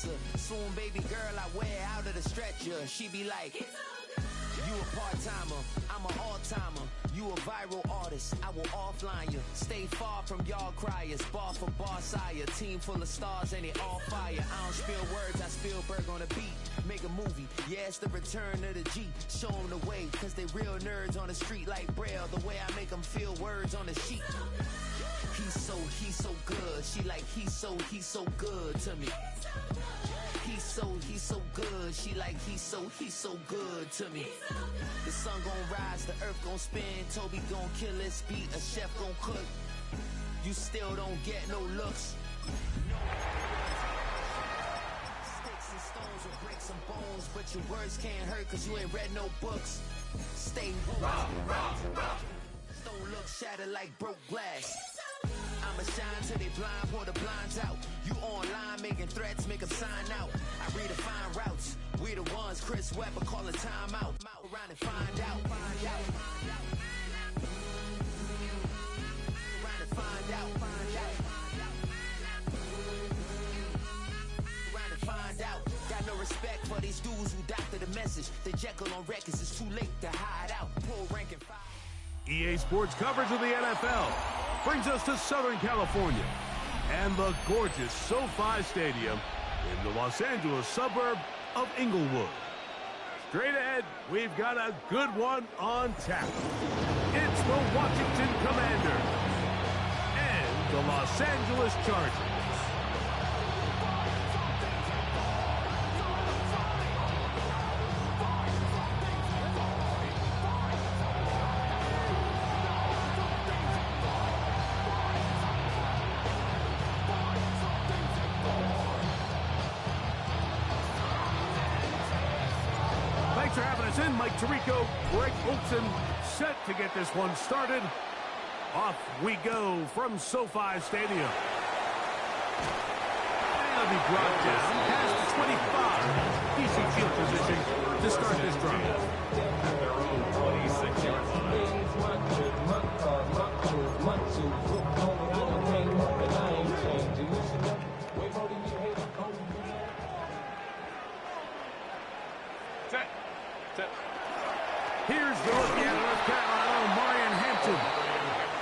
boxer. Soon, baby girl, I wear out of the stretcher. She be like, you a part-timer, I'm an all-timer. You a viral artist, I will offline you. Stay far from y'all criers, bar for bar sire. Team full of stars and it all fire. I don't spill words, I spill Berg on the beat. Make a movie, yeah, it's the return of the G. Show them the way, cause they real nerds on the street like Braille. The way I make them feel words on the sheet. He's so good. She like, he's so good to me. He's so good. She like, he's so good to me. The sun gon' rise, the earth gon' spin. Toby gon' kill this beat, a chef gon' cook. You still don't get no looks. Sticks and stones will break some bones, but your words can't hurt cause you ain't read no books. Stay woke. Don't look shattered like broke glass. I'ma shine till they blind, pour the blinds out. You online making threats, make them sign out. I redefine routes. We the ones Chris Webber call a timeout. Around and find out. Around and find out. Around and find out. Got no respect for these dudes who doctor the message. The Jekyll on records, it's too late to hide out. Pull rank and file. EA Sports coverage of the NFL brings us to Southern California and the gorgeous SoFi Stadium in the Los Angeles suburb of Inglewood. Straight ahead, we've got a good one on tap. It's the Washington Commanders and the Los Angeles Chargers. For having us in, Mike Tirico, Greg Olson, set to get this one started. Off we go from SoFi Stadium. And it'll be brought down past the 25. DC field position to start this drive. At their own 26-yard line. Here's the rookie out of North Carolina, Marion Hampton.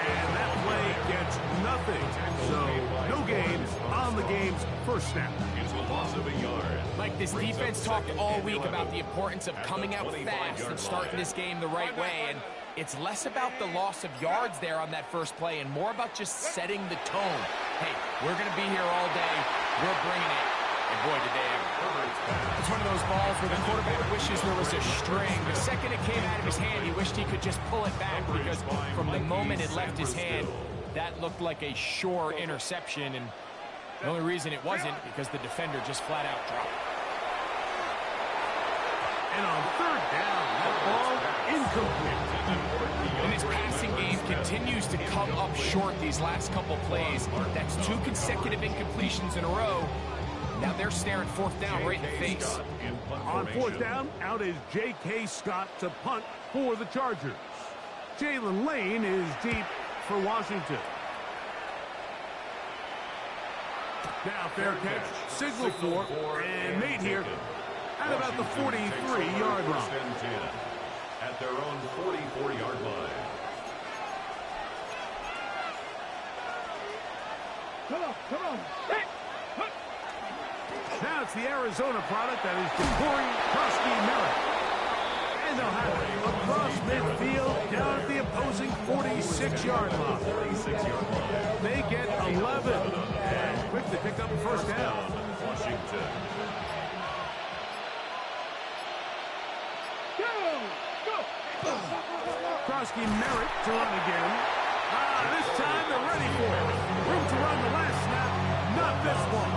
And that play gets nothing. So, no games on the game's first snap. It's a loss of a yard. Like this defense talked all week about the importance of coming out fast and starting this game the right way. And it's less about the loss of yards there on that first play and more about just setting the tone. Hey, we're going to be here all day. We're bringing it. And boy, did they ever. It's one of those balls where the quarterback wishes there was a string. The second it came out of his hand, he wished he could just pull it back because from the moment it left his hand, that looked like a sure interception. And the only reason it wasn't because the defender just flat out dropped. And on third down, that ball incomplete. And this passing game continues to come up short these last couple plays. That's 2 consecutive incompletions in a row. Now they're staring fourth down right in the face. On fourth down, out is J.K. Scott to punt for the Chargers. Jalen Lane is deep for Washington. Now fair catch, signal for, and made here at about the 43-yard line. At their own 44-yard line. Come on. Now it's the Arizona product that is Corey Krusty-Merritt. And they'll have it across midfield down at the opposing 46-yard line. They get 11 and quick to pick up the first down. Washington. Krusty-Merritt to run again. This time they're ready for it. Room to run the last snap. Not this one.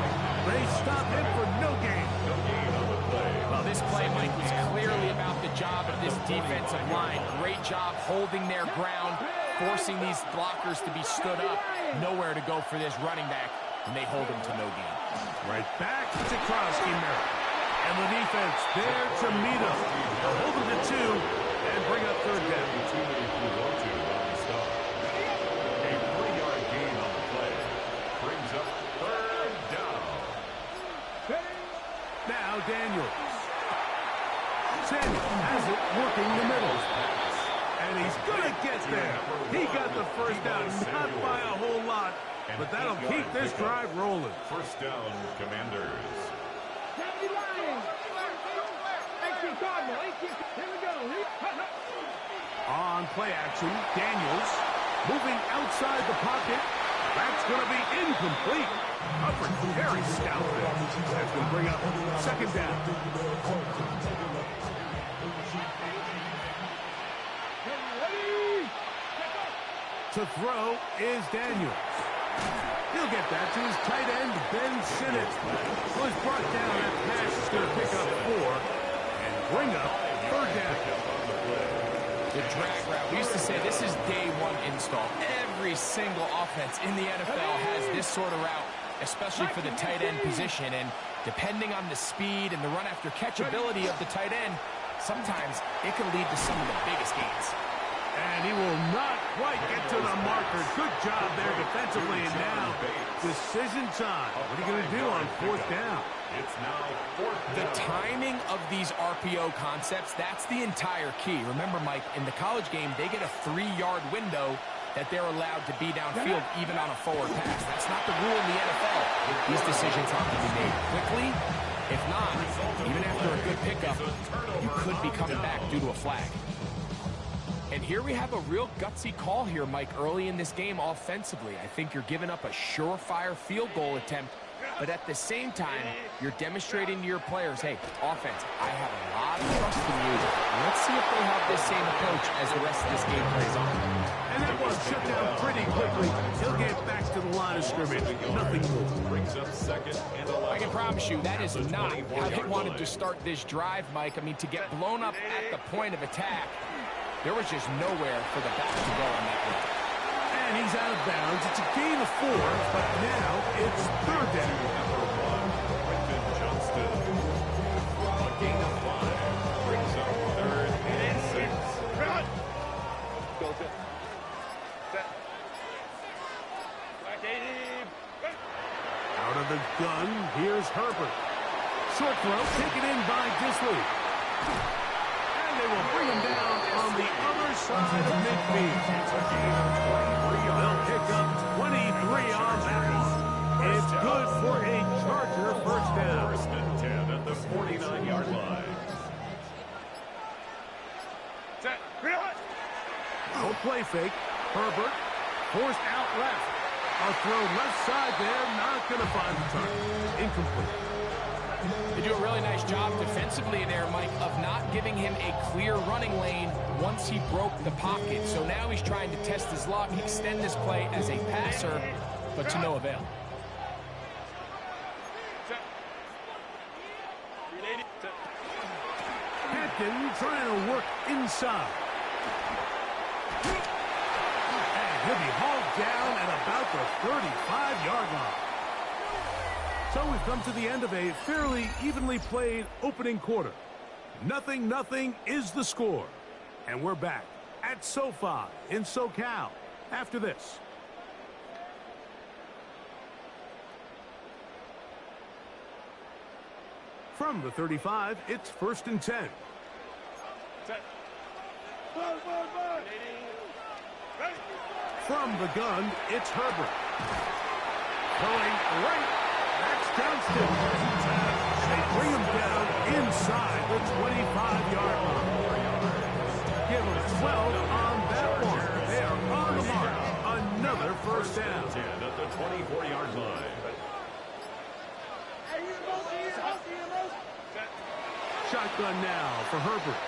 They stop him for no gain. Well, this play, Mike, was clearly about the job of this defensive line. Great job holding their ground, forcing these blockers to be stood up. Nowhere to go for this running back, and they hold him to no gain. Right back to Krusty-Merritt. And the defense there to meet him. Hold him to 2 and bring up third down. A 3-yard gain on the play. Brings up third down. Now Daniels. Samuel has it working the middle. And he's going to get there. He got the first down, not by a whole lot, but that'll keep this drive rolling. First down, Commanders. On play action, Daniels moving outside the pocket. That's going to be incomplete. Coverage very stout there. That's going to bring up second down. To throw is Daniels. He'll get that to his tight end, Ben Sinnott, who is brought down. That pass is going to pick up 4 and bring up third down. The drag route. We used to say this is day one install. Every single offense in the NFL has this sort of route, especially for the tight end position. And depending on the speed and the run after catch ability of the tight end, sometimes it can lead to some of the biggest gains. And he will not quite get to the marker. Good job there defensively. And now, decision time. What are you going to do on fourth down? It's now fourth down. The timing of these RPO concepts, that's the entire key. Remember, Mike, in the college game, they get a 3-yard window that they're allowed to be downfield even on a forward pass. That's not the rule in the NFL. These decisions have to be made quickly. If not, even after a good pickup, you could be coming back due to a flag. And here we have a real gutsy call here, Mike, early in this game offensively. I think you're giving up a surefire field goal attempt, but at the same time, you're demonstrating to your players, hey, offense, I have a lot of trust in you. Let's see if they have this same approach as the rest of this game plays on. And that was shut down pretty quickly. He'll get back to the line of scrimmage. Nothing more. Brings up second and 11. I can promise you that is not how they wanted to start this drive, Mike. I mean, to get blown up at the point of attack, there was just nowhere for the back to go on that one. And he's out of bounds. It's a gain of 4, but now it's third down. Number 1, Quentin Johnston. A gain of 5 brings up third and 6. Out of the gun, here's Herbert. Short throw, taken in by Disley. And they will bring him down on the other side of midfield. They'll pick up 23 on that one. It's good for a Charger first down. First and 10 at the 49-yard line. No play fake. Herbert forced out left. A throw left side there, not going to find the target. Incomplete. They do a really nice job defensively there, Mike, of not giving him a clear running lane once he broke the pocket. So now he's trying to test his luck, extend this play as a passer, but to no avail. Hampton trying to work inside. And he'll be hauled down at about the 35-yard line. So we've come to the end of a fairly evenly played opening quarter. 0-0 is the score. And we're back at SoFi in SoCal after this. From the 35, it's 1st and 10. From the gun, it's Herbert. Going right. That's Johnston. They bring him down inside the 25-yard line. Give him 12 on that one. They are on the mark. Another first down. 10 at the 24-yard line. Shotgun now for Herbert.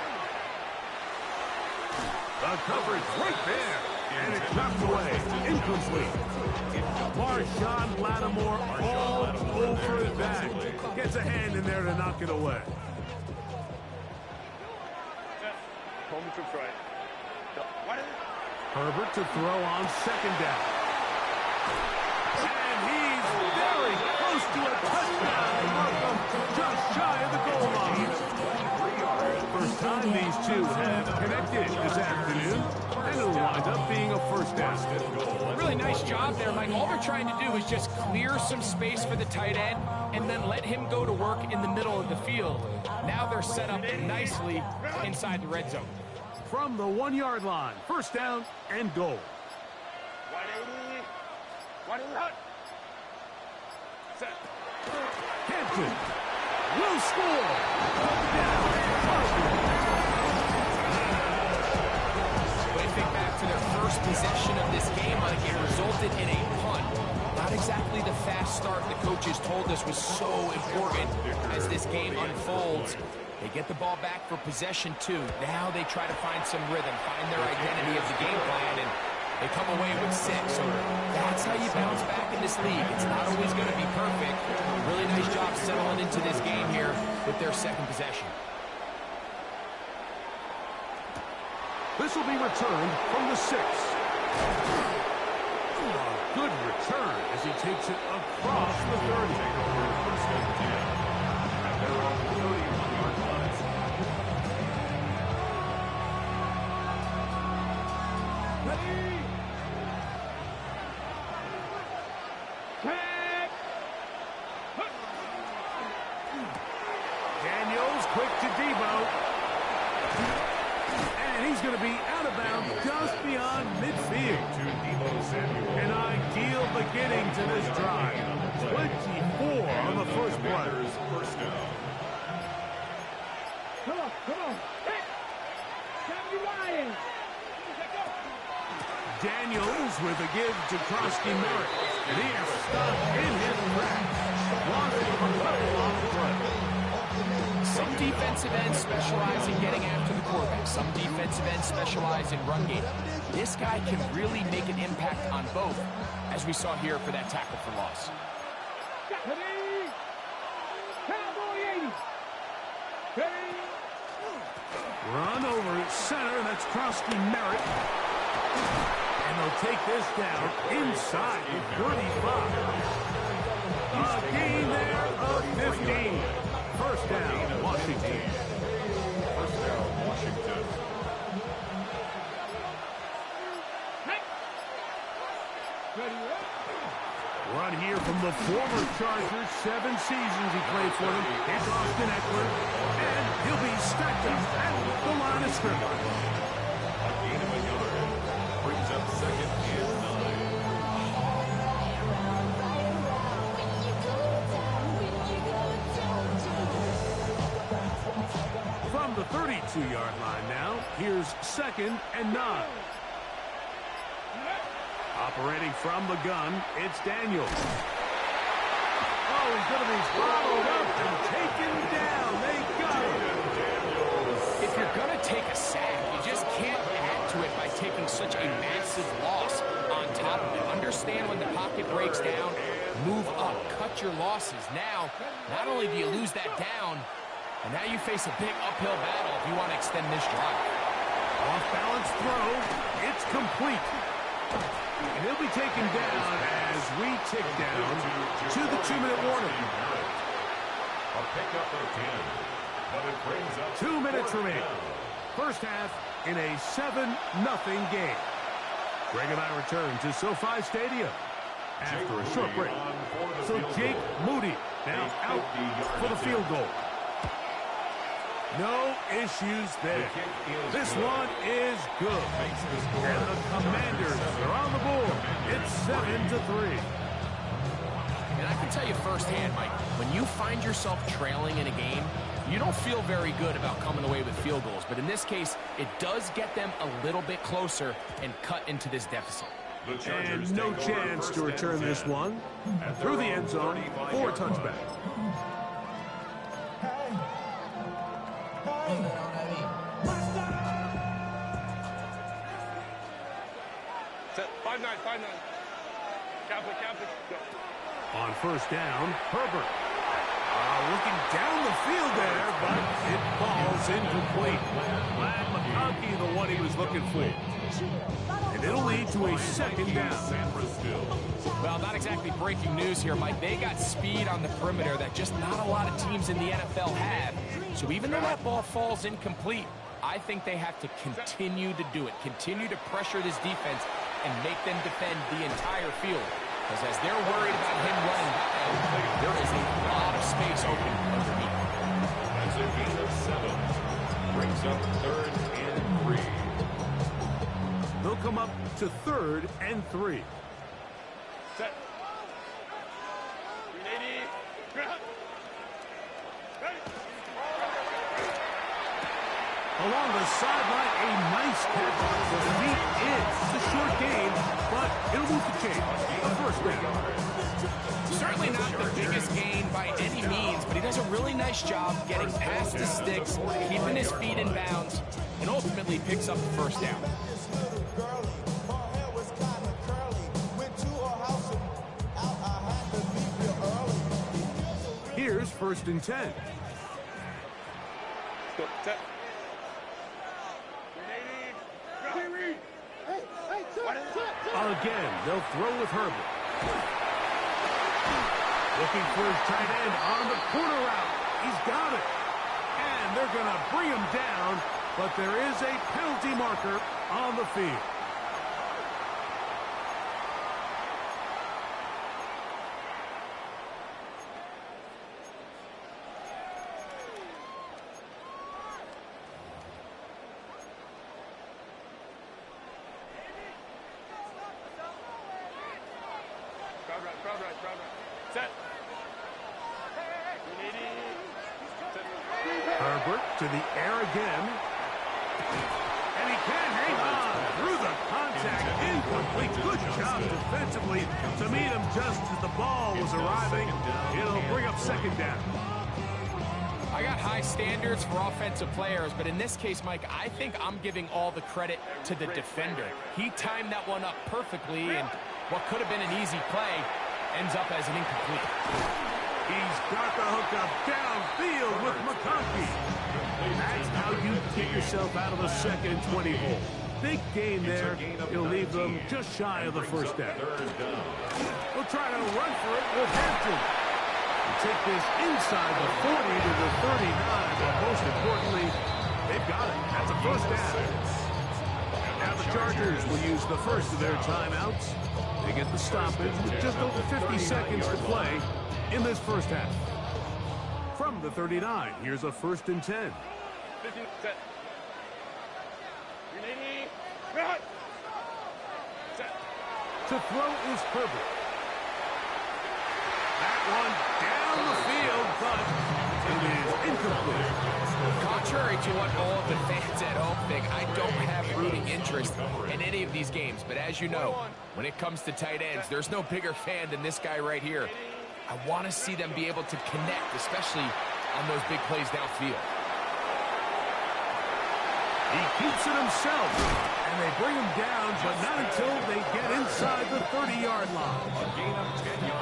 The coverage right there. And it's knocked away. Incomplete. Marshawn Lattimore all over that. Gets a hand in there to knock it away. Herbert to throw on second down. And he's very close to a touchdown. Welcome, just shy of the goal line. First time these two have connected this afternoon. And it'll wind up being a first down. Really nice job there, Mike. All they're trying to do is just clear some space for the tight end, and then let him go to work in the middle of the field. Now they're set up nicely inside the red zone. From the 1-yard line, first down and goal. 180. Set. Hampton will score. When they think back to their first possession of this game, Mike, it resulted in a punt. Not exactly the fast start the coaches told us was so important as this game unfolds. They get the ball back for possession 2. Now they try to find some rhythm, find their identity of the game plan, and they come away with 6. So that's how you bounce back in this league. It's not always going to be perfect. Really nice job settling into this game here with their second possession. This will be returned from the 6. A good return as he takes it across the 30. First and 10. And they're on the 31-yard line. Daniels quick to Debo. And he's going to be out of bounds just beyond midfield. To Debo Samuel. An ideal beginning to this drive. 24 on the first play. Commanders first down. Come on. Hey, Sammy Ryan. Daniels with a give to Krosky Merritt. He is stuck in his tracks. Lost a couple on the play. Some defensive ends specialize in getting after the quarterback. Some defensive ends specialize in run game. This guy can really make an impact on both, as we saw here for that tackle for loss. Cowboy 80. Run over center, that's Krosky Merritt. And they'll take this down inside the 35. A gain there of 15. First down, Washington. First down, Washington. Run here from the former Chargers. 7 seasons he played for them. It's Austin Eckler. And he'll be stacked up at the line of scrimmage. A gain of a yard. Brings up second and 9. From the 32-yard line now, here's second and 9. Operating from the gun, it's Daniels. Oh, he's going to be followed up and taken down. They got him. If you're going to take a sack, you just can't add to it by taking such a massive loss on top of it. Understand when the pocket breaks down, move up, cut your losses. Now, not only do you lose that down, and now you face a big uphill battle if you want to extend this drive. Off-balance throw. It's complete. And he'll be taken down as we tick down to the 2-minute warning. A pickup of 10. But it brings up 2 minutes remaining. First half in a 7-0 game. Greg and I return to SoFi Stadium after a short break. So Jake Moody now out for the field goal. No issues there. This one is good. And the Commanders are on the board. It's 7-3. And I can tell you firsthand, Mike, when you find yourself trailing in a game, you don't feel very good about coming away with field goals. But in this case, it does get them a little bit closer and cut into this deficit. And no chance to return this one through the end zone for a touchback. Set 5-9. Catholic. Go. On first down, Herbert. Looking down the field there, but it falls incomplete. Vlad McConkey, the one he was looking for. And it'll lead to a second down. Well, not exactly breaking news here, Mike. They got speed on the perimeter that just not a lot of teams in the NFL have. So even though that ball falls incomplete, I think they have to continue to do it. Continue to pressure this defense and make them defend the entire field. because as they're worried about him running by, there is a lot of space open underneath. That's a gain of 7. Brings up 3rd and 3. They'll come up to 3rd and 3. Set. Ready. Along the sideline, a nice catch. The feet in. It's a short game, but it'll move the chain. A first down. Certainly not the biggest gain by any means, but he does a really nice job getting past the sticks, keeping his feet in bounds, and ultimately picks up the first down. Here's 1st and 10. Set. Again, they'll throw with Herbert. Looking for his tight end on the corner route. He's got it. And they're going to bring him down, but there is a penalty marker on the field. Set. Herbert to the air again. And he can hang on through the contact. Incomplete. Good job defensively to meet him just as the ball was arriving. It'll bring up 2nd down. I got high standards for offensive players, but in this case, Mike, I think I'm giving all the credit to the defender. He timed that one up perfectly, and what could have been an easy play ends up as an incomplete. He's got the hook up downfield with McConkey. That's how you get yourself out of a 2nd and 20 hole. Big gain there. It'll leave them just shy of the first down. We'll try to run for it with Hampton. Take this inside the 40 to the 39, but most importantly, they've got it. That's a first down. Now the Chargers will use the first of their timeouts. They get the stoppage with just over 50 seconds to play in this first half. From the 39, here's a 1st and 10. 15. Set. Set. To throw is Herbert. That one down the field, but it is incomplete. Contrary to what all of the fans at home think, I don't have rooting interest in any of these games. But as you know, when it comes to tight ends, there's no bigger fan than this guy right here. I want to see them be able to connect, especially on those big plays downfield. He keeps it himself, and they bring him down, but not until they get inside the 30-yard line.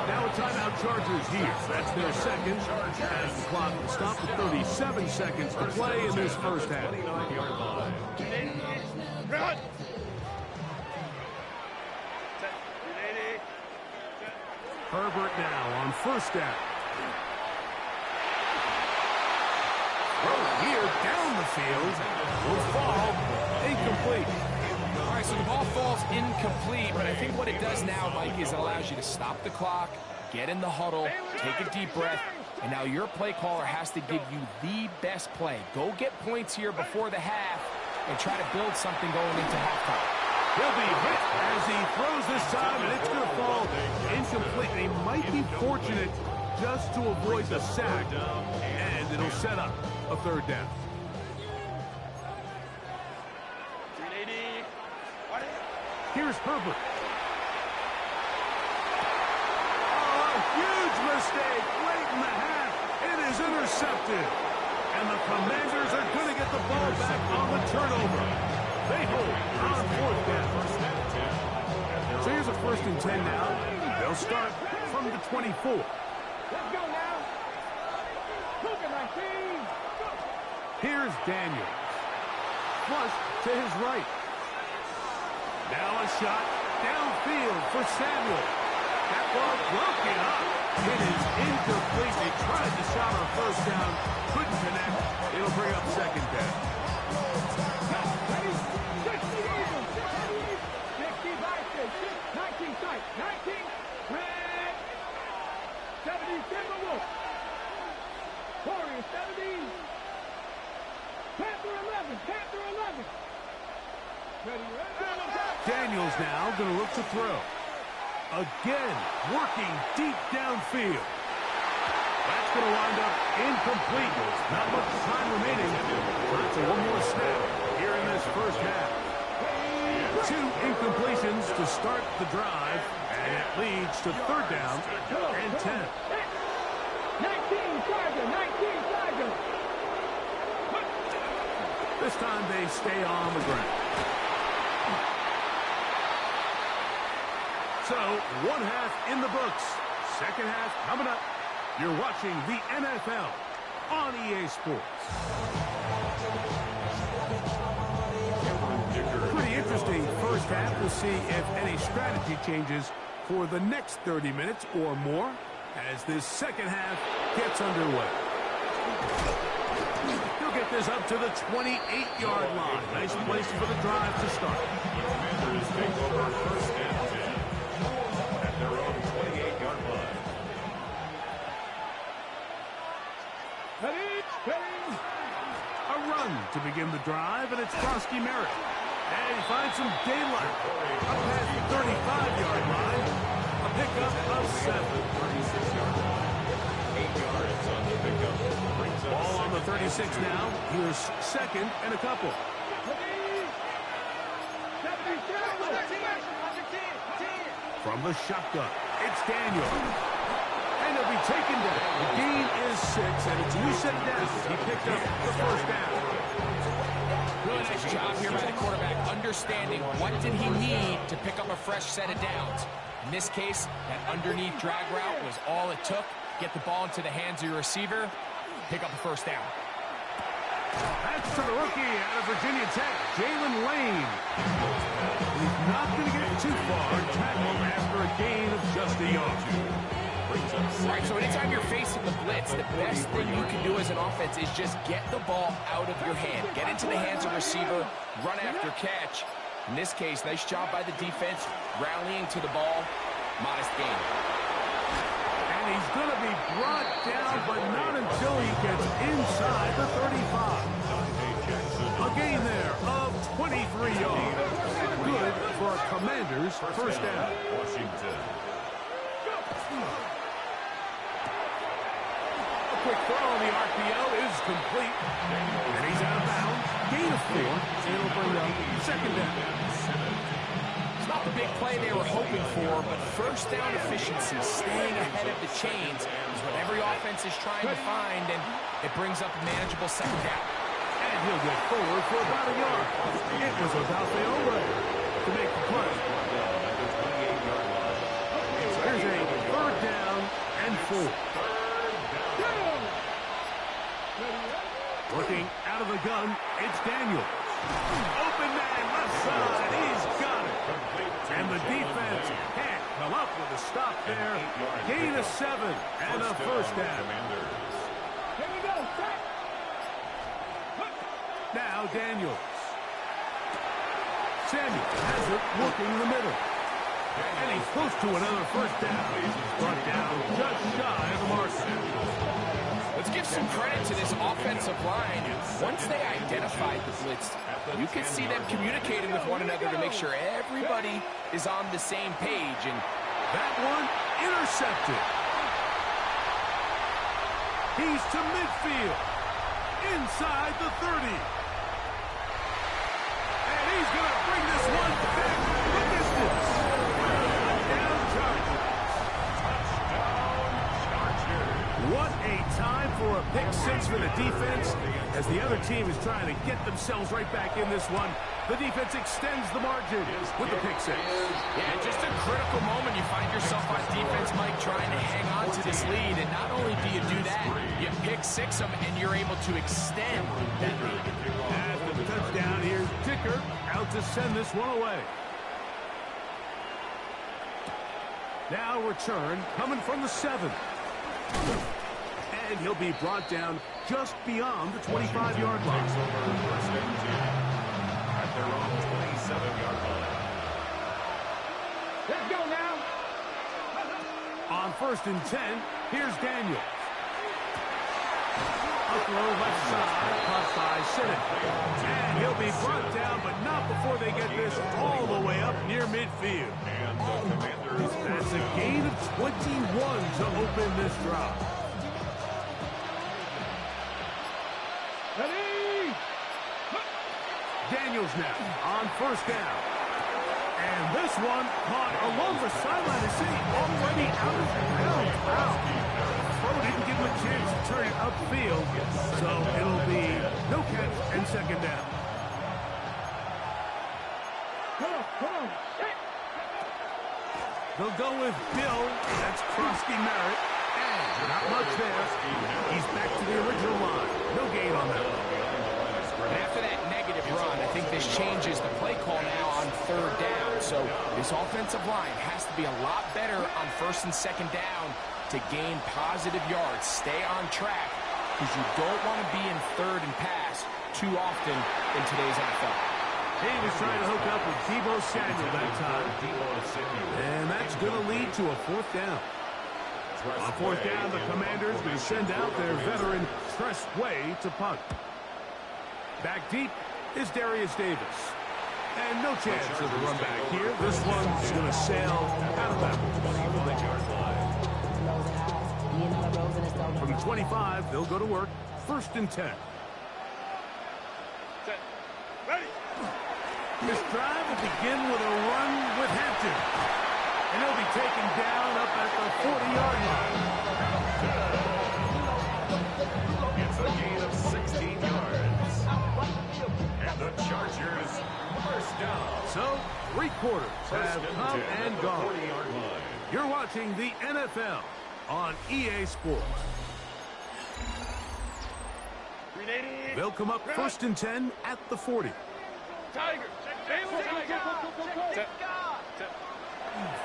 Now a timeout Chargers here. That's their second. As the clock will stop with 37 seconds to play in this first half. Herbert now on 1st down. Throw here down the field. Will fall incomplete. All right, so the ball falls incomplete, but I think what it does now, Mike, is it allows you to stop the clock, get in the huddle, take a deep breath, and now your play caller has to give you the best play. Go get points here before the half and try to build something going into halftime. He'll be hit as he throws this time, and it's going to fall incomplete. They might be fortunate just to avoid the sack, and it'll set up a 3rd down. Here's Herbert. Oh, a huge mistake late in the half. It is intercepted. And the Commanders are going to get the ball back on the turnover. They hold on 4th down. So here's a 1st and 10 now. They'll start from the 24. Let's go now. Look at my team. Here's Daniels. Flush to his right. Now a shot downfield for Samuel. That ball broken up. It is incomplete. They tried to shot on 1st down. Couldn't connect. It'll bring up 2nd down. Ready? 60 Eagles. 60 Eagles. 60 Vikings. 19 sight. 19. fire. 70. Panther 11. Panther 11. Ready, ready. Daniels now going to look to throw. Again, working deep downfield. That's going to wind up incomplete. Not much time remaining. Time for one more snap here in this first half. 2 incompletions to start the drive, and it leads to third down and 10. 19 Charger. 19 Charger. This time they stay on the ground. So, one half in the books. Second half coming up. You're watching the NFL on EA Sports. Pretty interesting first half. We'll see if any strategy changes for the next 30 minutes or more as this second half gets underway. He'll get this up to the 28-yard line. Nice place for the drive to start. Commanders take over first and 10 at their own 28-yard line. A run to begin the drive, and it's Frosky Merritt. And he finds some daylight up past the 35-yard line. A pickup of 7. 36-yard line. 8 yards on the pickup. Brings up Ball on the 36 now. Here's second and a couple. From the shotgun, it's Daniel. And he'll be taken down. The gain is 6, and it's a new set down. He picked up the first down. Really nice job here by the quarterback, understanding what did he need to pick up a fresh set of downs. In this case, that underneath drag route was all it took. Get the ball into the hands of your receiver, pick up a first down. That's to the rookie out of Virginia Tech, Jalen Lane. He's not going to get too far. Tackle after a gain of just a yard. All right, so anytime you're facing the blitz, the best thing you can do as an offense is just get the ball out of your hand. Get into the hands of receiver, run after catch. In this case, nice job by the defense, rallying to the ball. Modest gain. And he's going to be brought down, but not until he gets inside the 35. A gain there of 23 yards. Good for a Commanders first down. Washington. A quick throw on the RPO is complete. And he's out of bounds. Gain of 4. It'll bring up second down. It's not the big play they were hoping for, but first down efficiency, staying ahead of the chains, is what every offense is trying to find, and it brings up a manageable second down. And he'll get forward for about a yard. It was about the over to make the play. So here's a third down and 4. Working out of the gun, it's Daniel. Open man, left side, he's got it. And the defense can't come up with a stop there. Gain of 7 and a first down. Here we go. Set. Now Daniels. Samuel has it working the middle. And he's close to another first down. Brought down just shy of the mark. Let's give some credit to this offensive line. Once they identified the blitz, you can see them communicating with one another to make sure everybody is on the same page. And that one intercepted. He's to midfield. Inside the 30. And he's going to bring this one back the distance. Down Chargers. What a time for a pick 6 for the defense as the other team is trying to get themselves right back in this one. The defense extends the margin with the pick 6. yeah, just a critical moment. You find yourself on defense, Mike, trying to hang on to this lead. And not only do you do that, you pick 6 them and you're able to extend that lead. After the touchdown, here's Dicker out to send this one away. Now return coming from the 7. And he'll be brought down just beyond the 25-yard line. First and 10 at their own 27-yard line. Let's go now. On first and 10, here's Daniel. A throw left side, caught by Sinnott. And he'll be brought down, but not before they get this all the way up near midfield. And the Commanders. That's a gain of 21 to open this drive. Ready? Daniels now on first down. And this one caught along the sideline. Is he already out of bounds? Wow. Throw didn't give him a chance to turn it upfield, so it'll be no catch and second down. Come on. They'll go with Bill. That's Krosky Merritt. And not much there. He's back to the original line. No gain on that one. And after that negative run, I think this changes the play call now on third down. So this offensive line has to be a lot better on first and second down to gain positive yards. Stay on track because you don't want to be in third and pass too often in today's NFL. He was trying to hook up with Deebo Samuel that time. And that's going to lead to a fourth down. On fourth down, the Commanders will send out their veteran Tress Way to punt. Back deep is Darius Davis. And no chance of the run back here. This one's going to sail out of bounds. From the 25, they'll go to work. First and 10. This drive will begin with a run with Hampton. And he'll be taken down up at the 40-yard line. It's a gain of 16 yards. And the Chargers first down. So, three quarters have come and gone. You're watching the NFL on EA Sports. They'll come up first and 10 at the 40.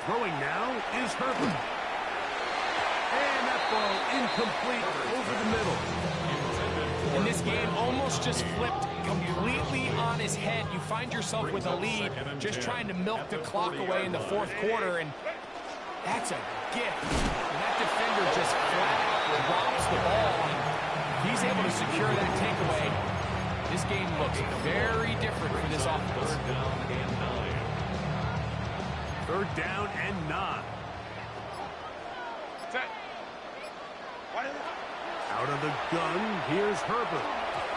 Throwing now is Herbert. And that ball incomplete over the middle. And this game almost just flipped completely on his head. You find yourself with a lead, just trying to milk the clock away in the fourth quarter, and that's a gift. And that defender just flat out drops the ball, and he's able to secure that takeaway. This game looks very different for this offense. Third down and 9. Out of the gun, here's Herbert.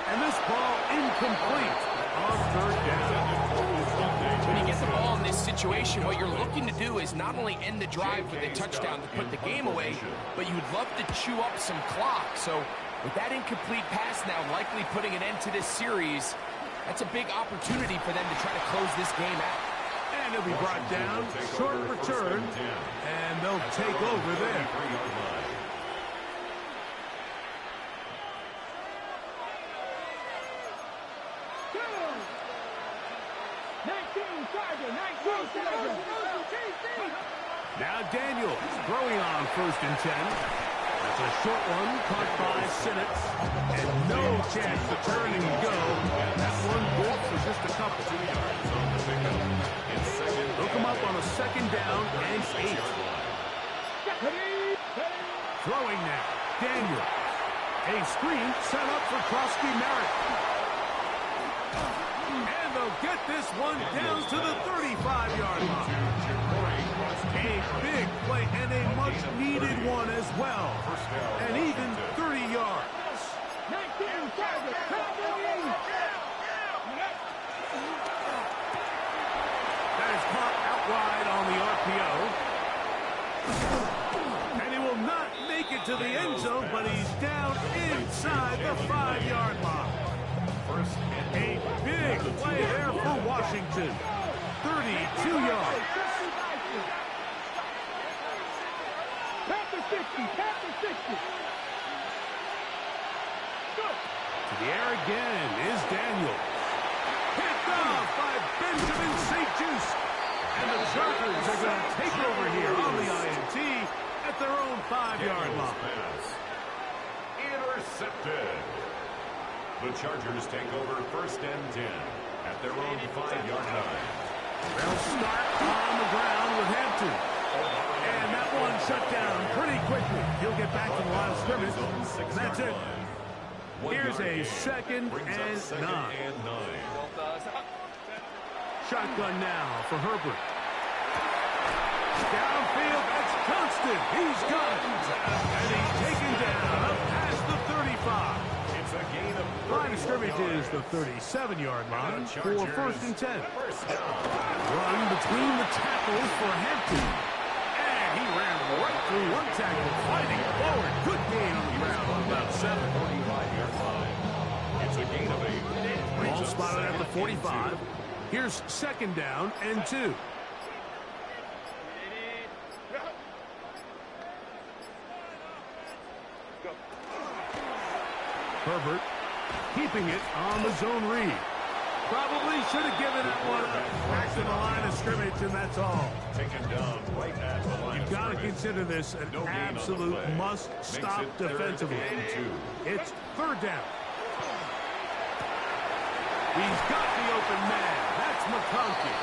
And this ball incomplete on third down. When you get the ball in this situation, what you're looking to do is not only end the drive with a touchdown to put the game away, but you'd love to chew up some clock. So with that incomplete pass now likely putting an end to this series, that's a big opportunity for them to try to close this game out. And he'll be brought down, short return, and they'll take over there. Now Daniels throwing on first and 10. That's a short one caught by Sinnott. And no chance to turn and go. That one good for just a couple. They'll come up on a second down and 8. Throwing now. Daniels. A screen set up for Krosky Merritt. And they'll get this one down to the 35-yard line. A big play and a much-needed one as well. And even 30 yards. That is caught out wide on the RPO. And he will not make it to the end zone, but he's down inside the 5-yard line. A big play there for Washington. 32 yards. To the air again is Daniel. Picked off by Benjamin St. Juice. And the Chargers are going to take over here on the INT at their own 5-yard line. Intercepted. The Chargers take over first and 10 at their own 5-yard line. They'll start on the ground with Hampton. And that one shut down pretty quickly. He'll get back to the line of scrimmage. And that's it. Here's a second and 9. Shotgun now for Herbert. Downfield, that's Johnston. He's got it. And he's taken down up past the 35. It's a gain of Line of scrimmage is the 37-yard line for 1st and 10. Run between the tackles for Hampton. And he ran right through one tackle, fighting forward. Good gain on the ground on about 7. 45-yard line. It's a gain of 8. Ball spotted at the 45. Here's 2nd down and 2. Herbert keeping it on the zone read. Probably should have given that one up. Back to the line of scrimmage, and that's all. Taken down right at the line. You've got to consider this an absolute must-stop defensively. It's 3rd down. He's got the open man. That's McConkey.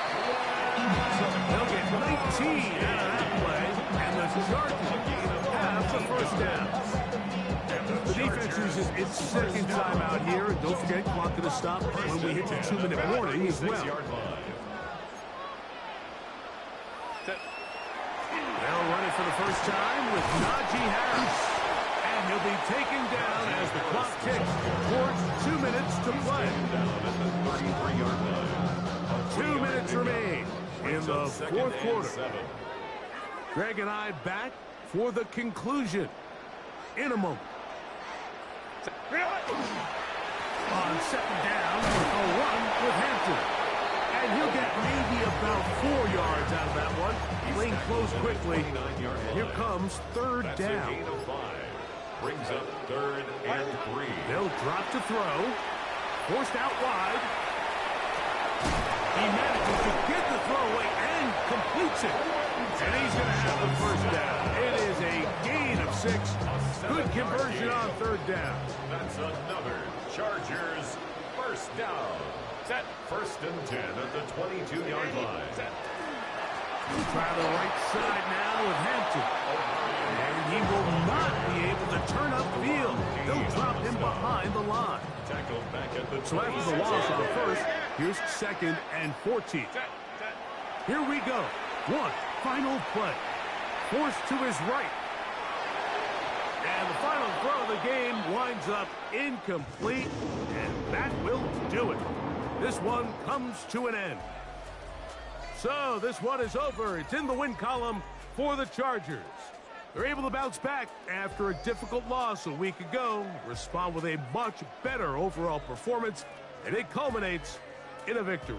They'll get 19 out of that play, and the Chargers have the 1st down. The defense uses its 2nd timeout here, and don't forget, clock going to stop when we hit the 2-minute warning as well. They'll run it for the first time with Najee Harris. And he'll be taken down as the clock ticks towards 2 minutes to play. 2 minutes remain in the 4th quarter. Greg and I back for the conclusion in a moment. On 2nd down, a run with Hampton. And he'll get maybe about 4 yards out of that one. Playing close quickly. Here comes 3rd down. Brings up 3rd and 3. They'll drop to throw. Forced out wide. He manages to get the throw away and completes it. And he's going to have the 1st down. It is a gain of 6. Good conversion on 3rd down. That's another Chargers 1st down. Set 1st and 10 at the 22-yard line. Try the right side now with Hampton. And he will not be able to turn upfield. They'll drop him behind the line. Tackled back at the 20. So after the loss on 1st, here's 2nd and 14. Here we go. One final play. Forced to his right. And the final throw of the game winds up incomplete. And that will do it. This one comes to an end. So this one is over. It's in the win column for the Chargers. They're able to bounce back after a difficult loss a week ago, respond with a much better overall performance, and it culminates in a victory.